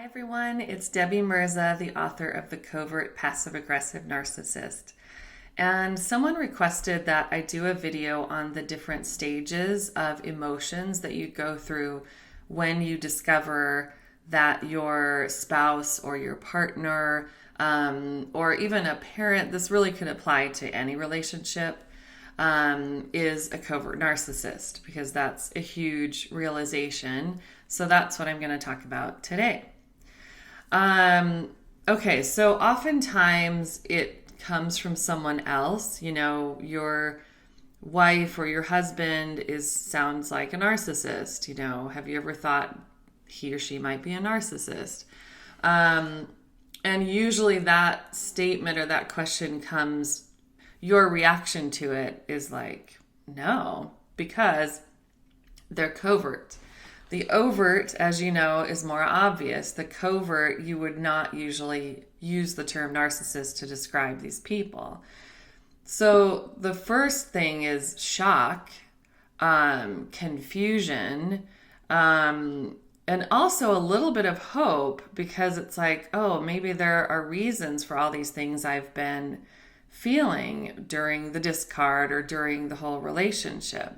Everyone, it's Debbie Mirza, the author of The Covert Passive-Aggressive Narcissist. And someone requested that I do a video on the different stages of emotions that you go through when you discover that your spouse or your partner, or even a parent, this really could apply to any relationship, is a covert narcissist, because that's a huge realization. So that's what I'm going to talk about today. Okay, so oftentimes it comes from someone else. You know, your wife or your husband sounds like a narcissist. You know, have you ever thought he or she might be a narcissist? And usually that statement or that question comes, your reaction to it is like, no, because they're covert. The overt, as you know, is more obvious. The covert, you would not usually use the term narcissist to describe these people. So the first thing is shock, confusion, and also a little bit of hope, because it's like, oh, maybe there are reasons for all these things I've been feeling during the discard or during the whole relationship.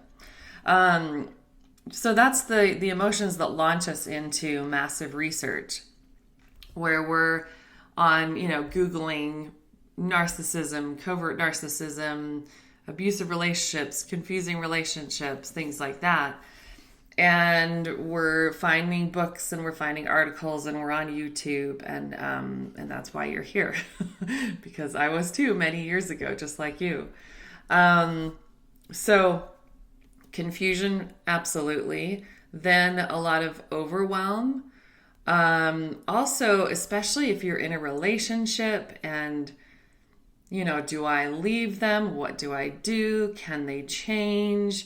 So that's the emotions that launch us into massive research, where we're on, Googling narcissism, covert narcissism, abusive relationships, confusing relationships, things like that. And we're finding books and we're finding articles and we're on YouTube, and that's why you're here, because I was too many years ago, just like you. So confusion, absolutely. Then a lot of overwhelm. Also, especially if you're in a relationship and, do I leave them? What do I do? Can they change?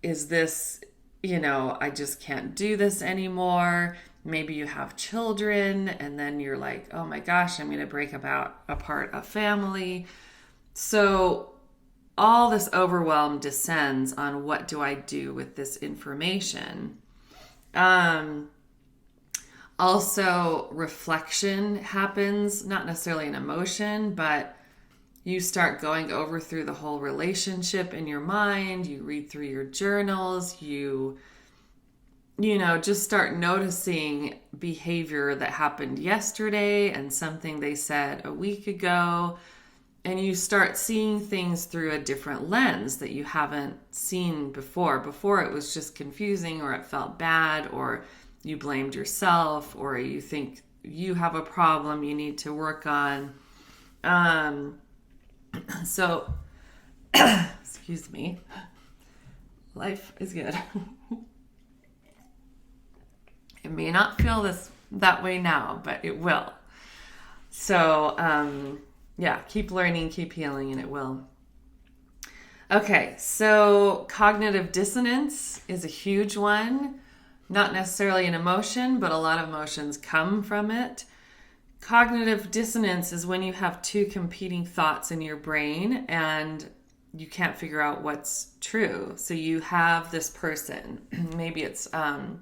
Is this, I just can't do this anymore. Maybe you have children and then you're like, oh my gosh, I'm going to break apart a family. So all this overwhelm descends on what do I do with this information. Also, reflection happens, not necessarily an emotion, but you start going over through the whole relationship in your mind. You read through your journals. You just start noticing behavior that happened yesterday and something they said a week ago. And you start seeing things through a different lens that you haven't seen before. Before it was just confusing, or it felt bad, or you blamed yourself, or you think you have a problem you need to work on. So, excuse me. Life is good. It may not feel that way now, but it will. So, yeah, keep learning, keep healing, and it will. Okay, so cognitive dissonance is a huge one. Not necessarily an emotion, but a lot of emotions come from it. Cognitive dissonance is when you have two competing thoughts in your brain and you can't figure out what's true. So you have this person, maybe it's a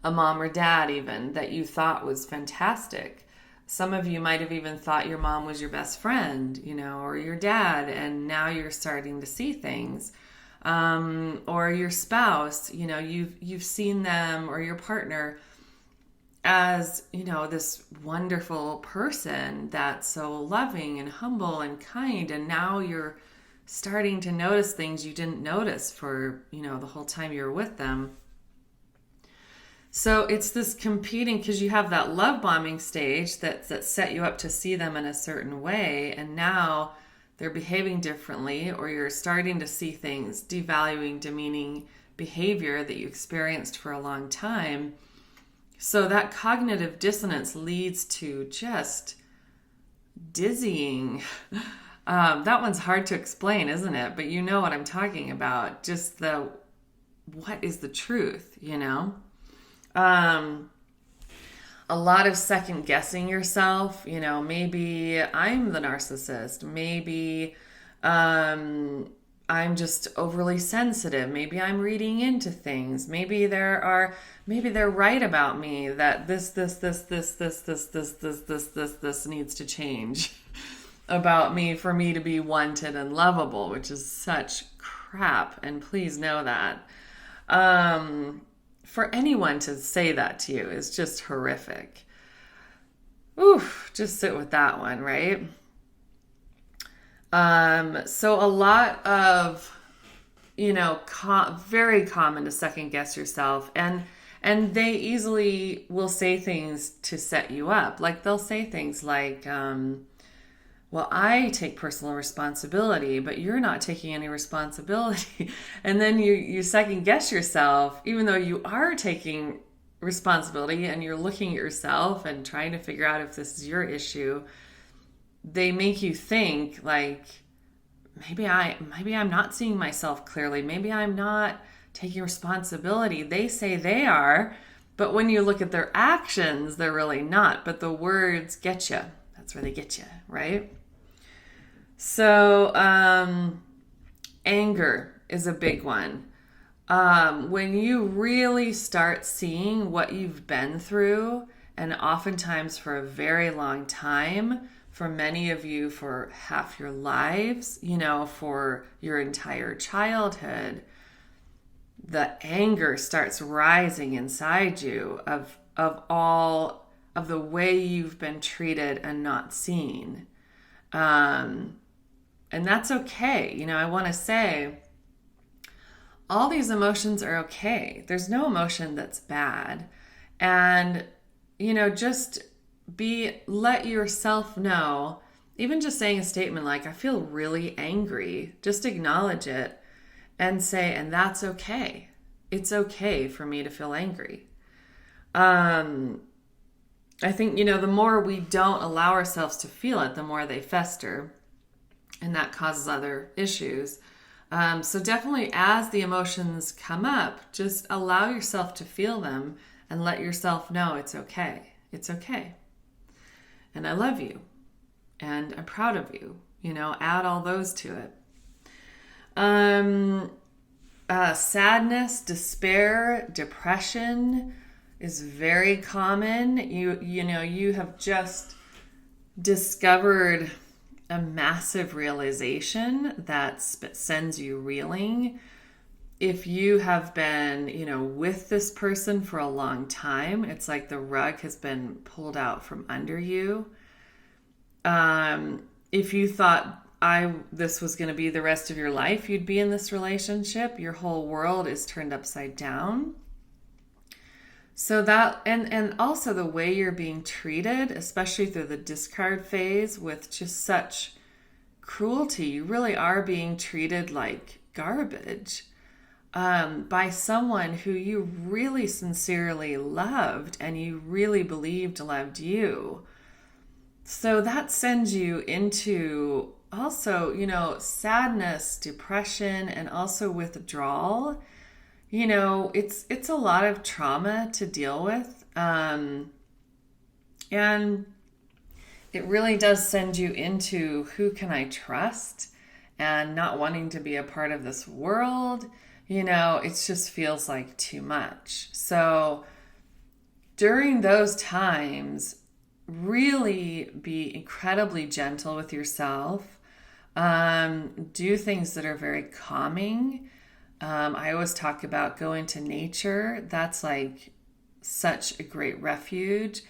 mom or dad even, that you thought was fantastic. Some of you might have even thought your mom was your best friend, or your dad, and now you're starting to see things. Or your spouse, you've seen them, or your partner, as, this wonderful person that's so loving and humble and kind, and now you're starting to notice things you didn't notice for, the whole time you were with them. So it's this competing, because you have that love bombing stage that set you up to see them in a certain way, and now they're behaving differently, or you're starting to see things, devaluing, demeaning behavior that you experienced for a long time. So that cognitive dissonance leads to just dizzying. That one's hard to explain, isn't it? But you know what I'm talking about. Just what is the truth, A lot of second guessing yourself, maybe I'm the narcissist. Maybe I'm just overly sensitive. Maybe I'm reading into things. Maybe they're right about me that this needs to change about me for me to be wanted and lovable, which is such crap. And please know that. For anyone to say that to you is just horrific. Oof, just sit with that one, right? So a lot of, very common to second guess yourself, and they easily will say things to set you up. Like they'll say things like, well, I take personal responsibility, but you're not taking any responsibility. And then you second guess yourself, even though you are taking responsibility and you're looking at yourself and trying to figure out if this is your issue. They make you think like, maybe I'm not seeing myself clearly. Maybe I'm not taking responsibility. They say they are, but when you look at their actions, they're really not. But the words get you. That's where they get you, right? So anger is a big one. When you really start seeing what you've been through, and oftentimes for a very long time, for many of you for half your lives, for your entire childhood, the anger starts rising inside you of all of the way you've been treated and not seen. And that's okay. I want to say all these emotions are okay. There's no emotion that's bad. And, just let yourself know, even just saying a statement like, I feel really angry, just acknowledge it and say, and that's okay. It's okay for me to feel angry. I think, the more we don't allow ourselves to feel it, the more they fester, and that causes other issues. So definitely as the emotions come up, just allow yourself to feel them and let yourself know it's okay. It's okay. And I love you. And I'm proud of you. Add all those to it. Sadness, despair, depression is very common. You have just discovered a massive realization that sends you reeling. If you have been, with this person for a long time, it's like the rug has been pulled out from under you. If you thought this was going to be the rest of your life, you'd be in this relationship, your whole world is turned upside down. So that, and also the way you're being treated, especially through the discard phase with just such cruelty, you really are being treated like garbage. By someone who you really sincerely loved and you really believed loved you. So that sends you into also, sadness, depression, and also withdrawal. It's a lot of trauma to deal with. And it really does send you into who can I trust and not wanting to be a part of this world. It just feels like too much. So during those times, really be incredibly gentle with yourself. Do things that are very calming. I always talk about going to nature. That's like such a great refuge,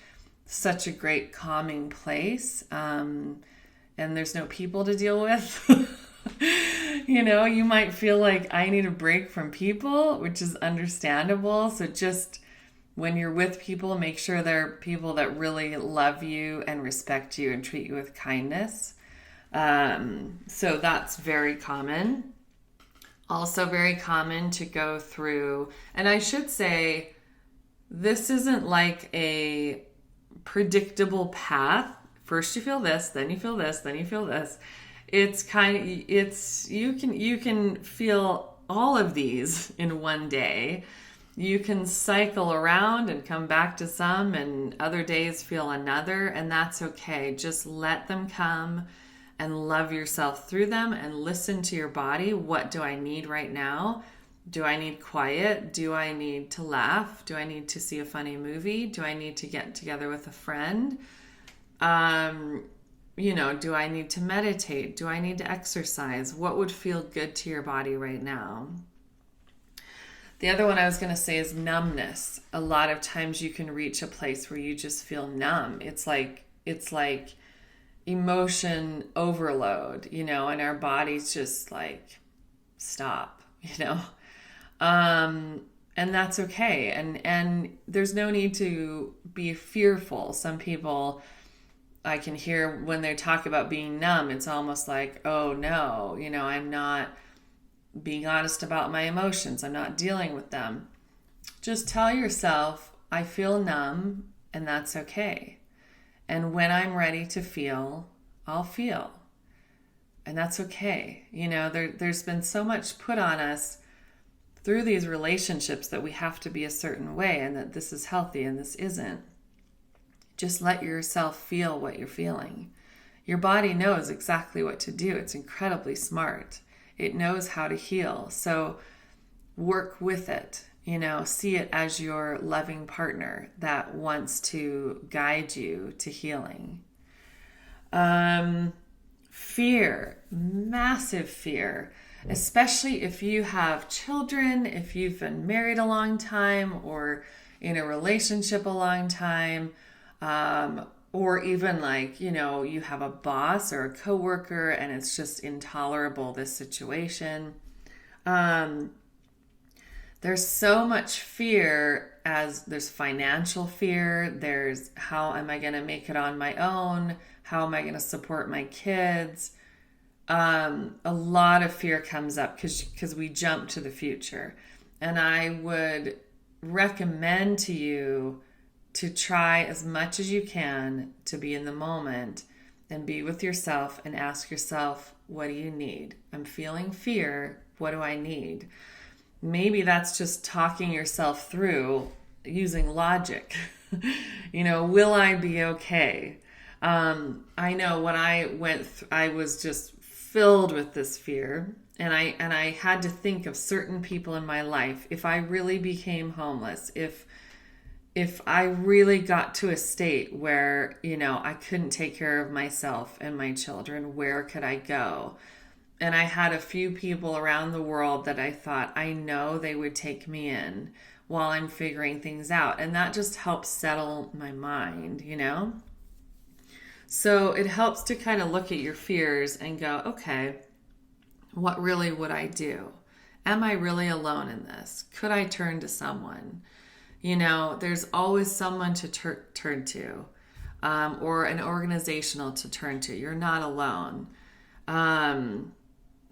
such a great calming place. And there's no people to deal with. You might feel like I need a break from people, which is understandable. So just when you're with people, make sure they're people that really love you and respect you and treat you with kindness. So that's very common. Also very common to go through, and I should say, this isn't like a predictable path. First you feel this, then you feel this, then you feel this. You can feel all of these in one day. You can cycle around and come back to some and other days feel another, and that's okay. Just let them come and love yourself through them and listen to your body. What do I need right now? Do I need quiet? Do I need to laugh? Do I need to see a funny movie? Do I need to get together with a friend? Do I need to meditate? Do I need to exercise? What would feel good to your body right now? The other one I was going to say is numbness. A lot of times you can reach a place where you just feel numb. It's like emotion overload, and our bodies just like stop, and that's okay. And there's no need to be fearful. Some people I can hear when they talk about being numb, it's almost like, oh no, I'm not being honest about my emotions. I'm not dealing with them. Just tell yourself, I feel numb, and that's okay. And when I'm ready to feel, I'll feel. And that's okay. There's been so much put on us through these relationships that we have to be a certain way and that this is healthy and this isn't. Just let yourself feel what you're feeling. Your body knows exactly what to do. It's incredibly smart. It knows how to heal. So work with it. See it as your loving partner that wants to guide you to healing. Fear, massive fear, especially if you have children, if you've been married a long time or in a relationship a long time, or even you have a boss or a coworker and it's just intolerable, this situation. There's so much fear, as there's financial fear, there's how am I going to make it on my own? How am I going to support my kids? A lot of fear comes up because we jump to the future. And I would recommend to you to try as much as you can to be in the moment and be with yourself and ask yourself, what do you need? I'm feeling fear. What do I need? Maybe that's just talking yourself through using logic. Will I be okay? I know when I went, I was just filled with this fear, and I had to think of certain people in my life. If I really became homeless, if I really got to a state where, I couldn't take care of myself and my children, where could I go? And I had a few people around the world that I thought, I know they would take me in while I'm figuring things out. And that just helps settle my mind, So it helps to kind of look at your fears and go, okay, what really would I do? Am I really alone in this? Could I turn to someone? There's always someone to turn to, or an organizational to turn to. You're not alone.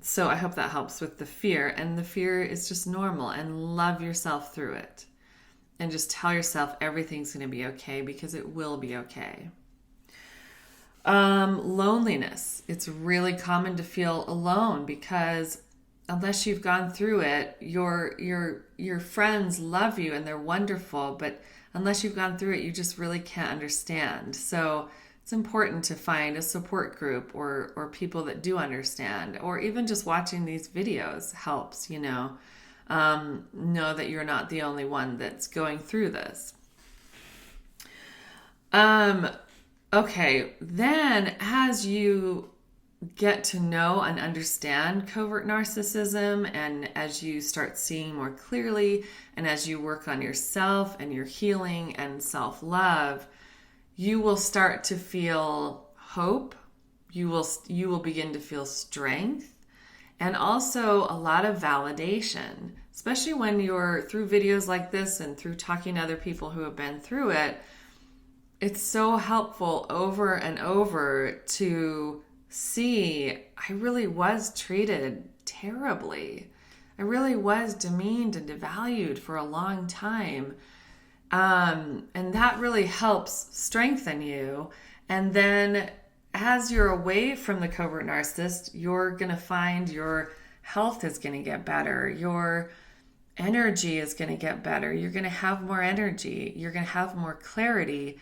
So I hope that helps with the fear. And the fear is just normal, and love yourself through it. And just tell yourself everything's going to be okay, because it will be okay. Loneliness. It's really common to feel alone because unless you've gone through it, your friends love you and they're wonderful, but unless you've gone through it, you just really can't understand. So it's important to find a support group or people that do understand, or even just watching these videos helps, know that you're not the only one that's going through this. Okay, then as you get to know and understand covert narcissism, and as you start seeing more clearly, and as you work on yourself and your healing and self-love, you will start to feel hope. You will begin to feel strength, and also a lot of validation, especially when you're through videos like this and through talking to other people who have been through it. It's so helpful over and over to see, I really was treated terribly. I really was demeaned and devalued for a long time. And that really helps strengthen you. And then as you're away from the covert narcissist, you're going to find your health is going to get better. Your energy is going to get better. You're going to have more energy. You're going to have more clarity.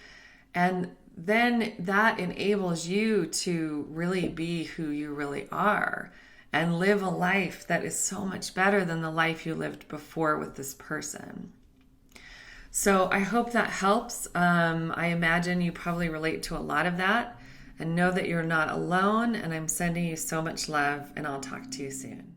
And then that enables you to really be who you really are and live a life that is so much better than the life you lived before with this person. So I hope that helps. I imagine you probably relate to a lot of that, and know that you're not alone, and I'm sending you so much love, and I'll talk to you soon.